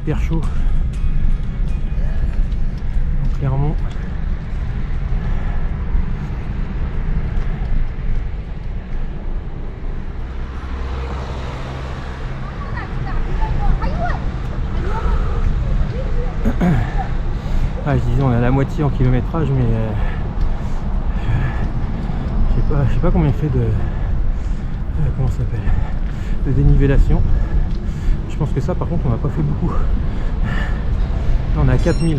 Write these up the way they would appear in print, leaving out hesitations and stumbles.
hyper chaud. Donc, Clermont. Ah, je disais on est à la moitié en kilométrage, mais je sais pas combien il fait de comment ça s'appelle, de dénivellation. Je pense que ça par contre on n'a pas fait beaucoup. Là on est à 4000.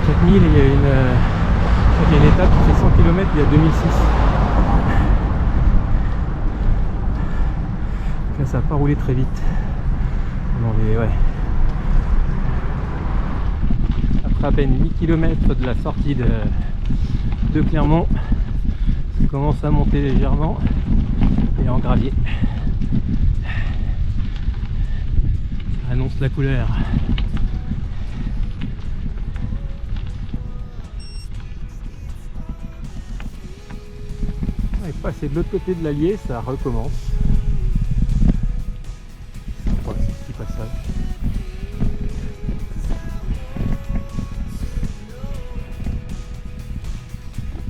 4000 et il y a une étape qui fait 100 km, il y a 2006. Là ça n'a pas roulé très vite. Ouais. Après à peine 8 km de la sortie de Clermont, ça commence à monter légèrement et en gravier. Ça annonce la couleur. Et passer de l'autre côté de l'Allier, ça recommence. Ouais, petit passage.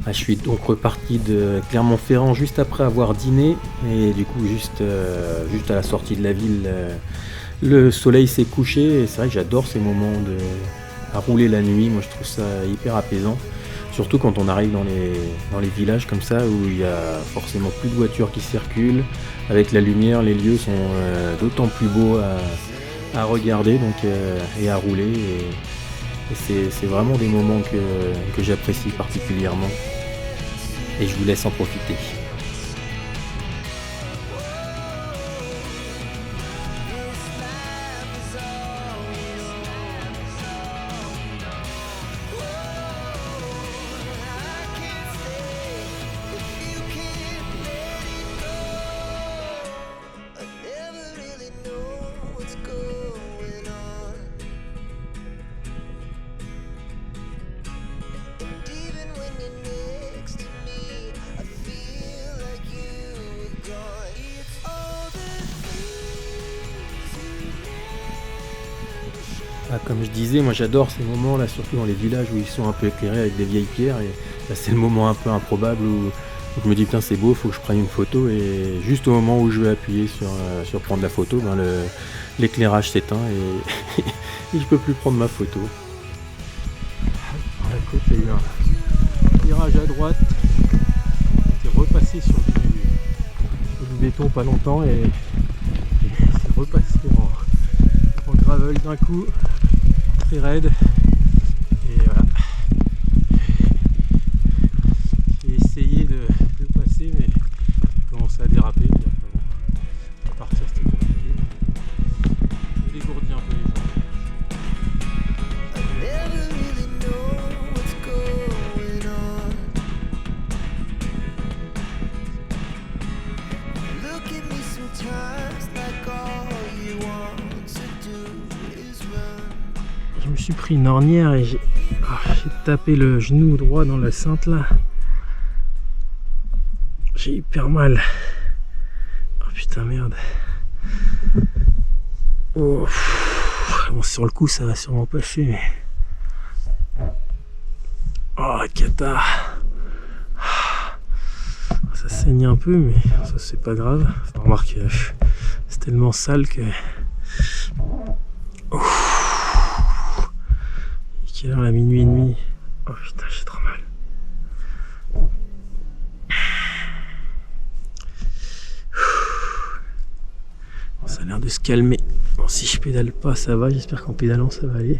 Je suis donc reparti de Clermont-Ferrand juste après avoir dîné et du coup juste à la sortie de la ville, le soleil s'est couché et c'est vrai que j'adore ces moments à rouler la nuit. Moi je trouve ça hyper apaisant, surtout quand on arrive dans les villages comme ça où il y a forcément plus de voitures qui circulent. Avec la lumière, les lieux sont d'autant plus beaux à regarder donc, et à rouler et c'est vraiment des moments que j'apprécie particulièrement. Et je vous laisse en profiter. Ah, comme je disais, moi j'adore ces moments là, surtout dans les villages où ils sont un peu éclairés avec des vieilles pierres. Et là, c'est le moment un peu improbable où je me dis putain c'est beau, faut que je prenne une photo. Et juste au moment où je vais appuyer sur prendre la photo, ben l'éclairage s'éteint et, et je peux plus prendre ma photo. Par la côte, il y a eu un virage à droite. C'est repassé sur du béton pas longtemps et c'est repassé en gravel d'un coup. Très raide et voilà, j'ai essayé de passer mais j'ai commencé à déraper puis après bon, à partir c'était compliqué, j'ai dégourdi un peu les jambes. Je me suis pris une ornière et j'ai tapé le genou droit dans la cintre là. J'ai hyper mal. Oh putain merde. Oh. Bon, sur le coup ça va sûrement passer mais... Oh la cata. Ça saigne un peu mais ça c'est pas grave. Enfin, remarque, c'est tellement sale que... Oh. Quelle heure, à minuit et demi. Oh putain, j'ai trop mal. Bon, ça a l'air de se calmer. Bon, si je pédale pas, ça va. J'espère qu'en pédalant, ça va aller.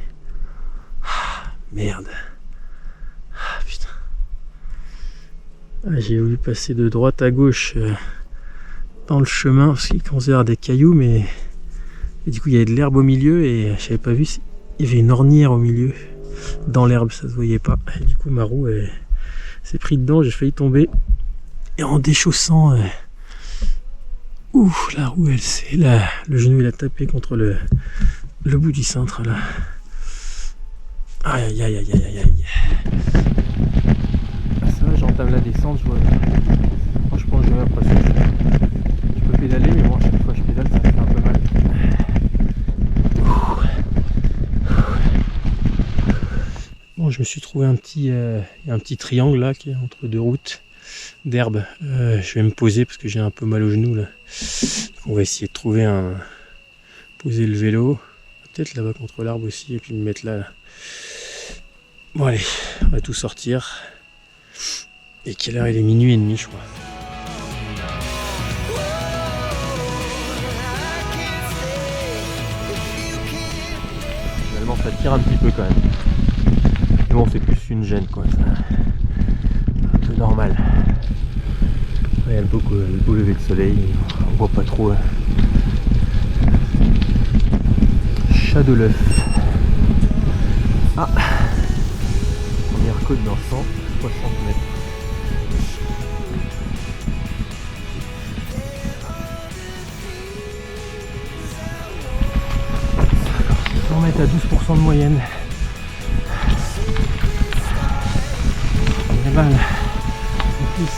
Merde. Putain. J'ai voulu passer de droite à gauche dans le chemin parce qu'il commençait à y avoir des cailloux, mais et du coup, il y avait de l'herbe au milieu et je n'avais pas vu. Il y avait une ornière au milieu. Dans l'herbe, ça se voyait pas. Et du coup, ma roue s'est pris dedans, j'ai failli tomber. Et en déchaussant, la roue, le genou, il a tapé contre le bout du cintre là. Aïe aïe aïe aïe aïe aïe. Ça, j'entame la descente, franchement, je j'ai l'impression que je peux pédaler, mais bon, à chaque fois que je pédale, ça me fait un peu mal. Bon, je me suis trouvé un petit triangle là qui est entre deux routes d'herbe. Je vais me poser parce que j'ai un peu mal au genou là. On va essayer de trouver poser le vélo, peut-être là-bas contre l'arbre aussi, et puis me mettre là. Bon allez, on va tout sortir. Et quelle heure il est? Minuit et demi je crois. Finalement ça tire un petit peu quand même. Mais bon, c'est plus une gêne quoi. Un peu normal. Il y a le beau lever de soleil, on voit pas trop. Chat de l'œuf. Ah, première côte dans 160 mètres. Alors, 100 mètres à 12% de moyenne. On est mal. En plus.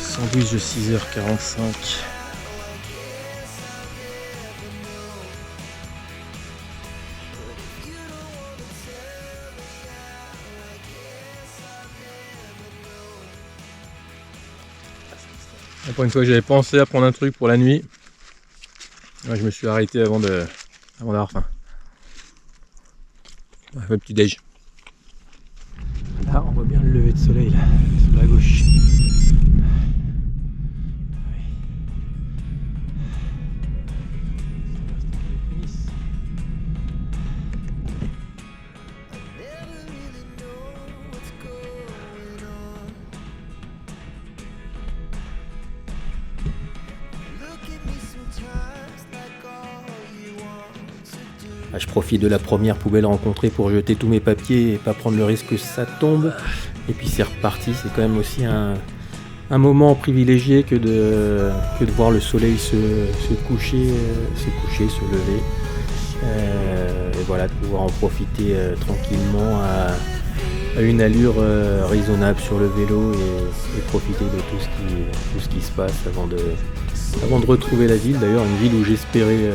Sandwich de 6h45. Pour une fois, j'avais pensé à prendre un truc pour la nuit. Ouais, je me suis arrêté avant d'avoir faim. Ouais, le petit déj. Là, on voit bien le lever de soleil là, sur la gauche. Je profite de la première poubelle rencontrée pour jeter tous mes papiers et pas prendre le risque que ça tombe. Et puis c'est reparti, c'est quand même aussi un moment privilégié que de voir le soleil se coucher, se lever. Et voilà, de pouvoir en profiter tranquillement à une allure raisonnable sur le vélo et profiter de tout ce qui se passe avant de retrouver la ville. D'ailleurs, une ville où j'espérais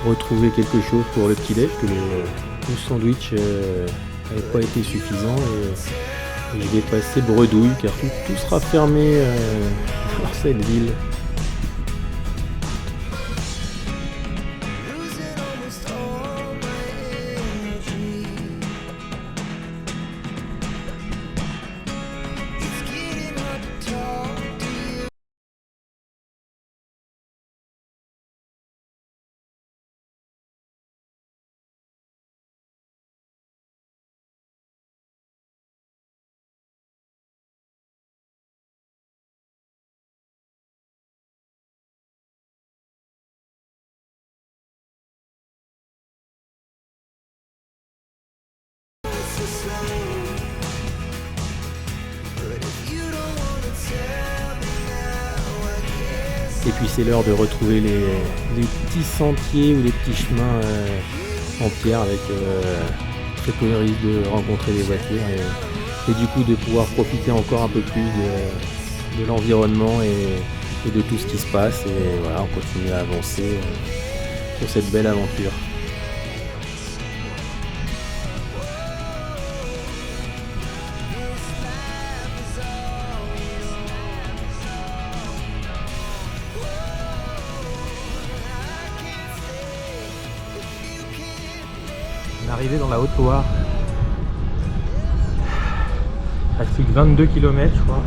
retrouver quelque chose pour le petit déj, que le sandwich n'avait pas été suffisant et je vais passer bredouille car tout sera fermé dans cette ville. Et puis c'est l'heure de retrouver les petits sentiers ou les petits chemins en pierre avec très peu de risque de rencontrer des voitures et du coup de pouvoir profiter encore un peu plus de l'environnement et de tout ce qui se passe. Et voilà, on continue à avancer sur cette belle aventure. Arrivé dans la Haute-Loire. Il reste plus que 22 km je crois,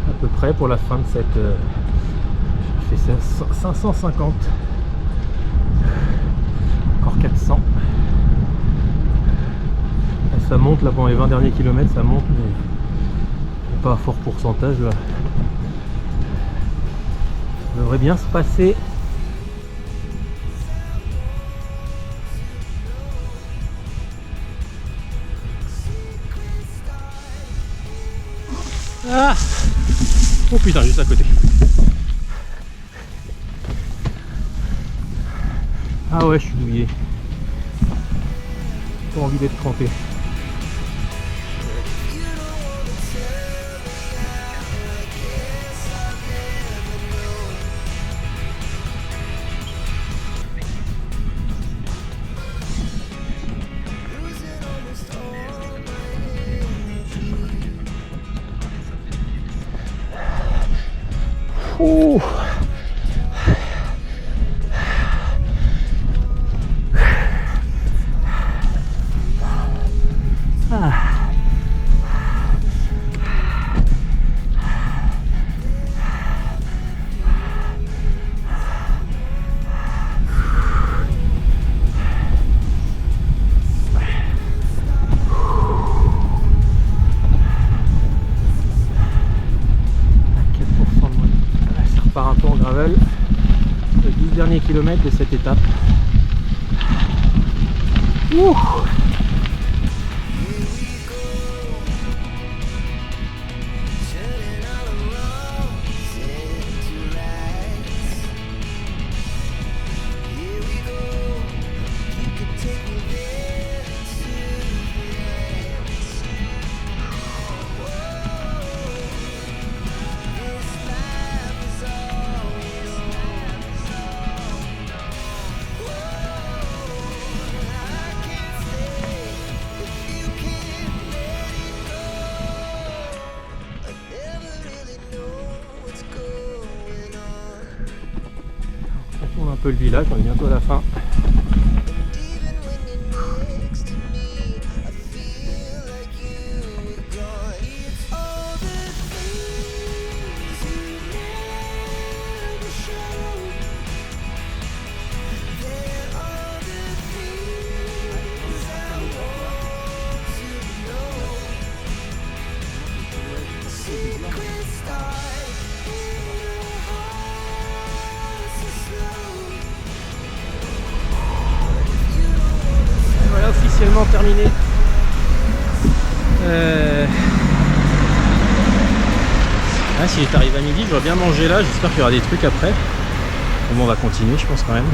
à peu près pour la fin de cette... je fais 550. Encore 400. Et ça monte là pendant les 20 derniers kilomètres, ça monte, mais pas à fort pourcentage là. Ça devrait bien se passer. Ah! Oh putain, juste à côté. Ah ouais, je suis douillé. Pas envie d'être trempé. Ouh. Ah. Par un peu en gravel, les 10 derniers kilomètres de cette étape. Ouh. On tourne un peu le village, on est bientôt à la fin. Voilà, officiellement terminé. Ah, si j'étais arrivé à midi, j'aurais bien mangé là. J'espère qu'il y aura des trucs après. Bon, on va continuer, je pense quand même.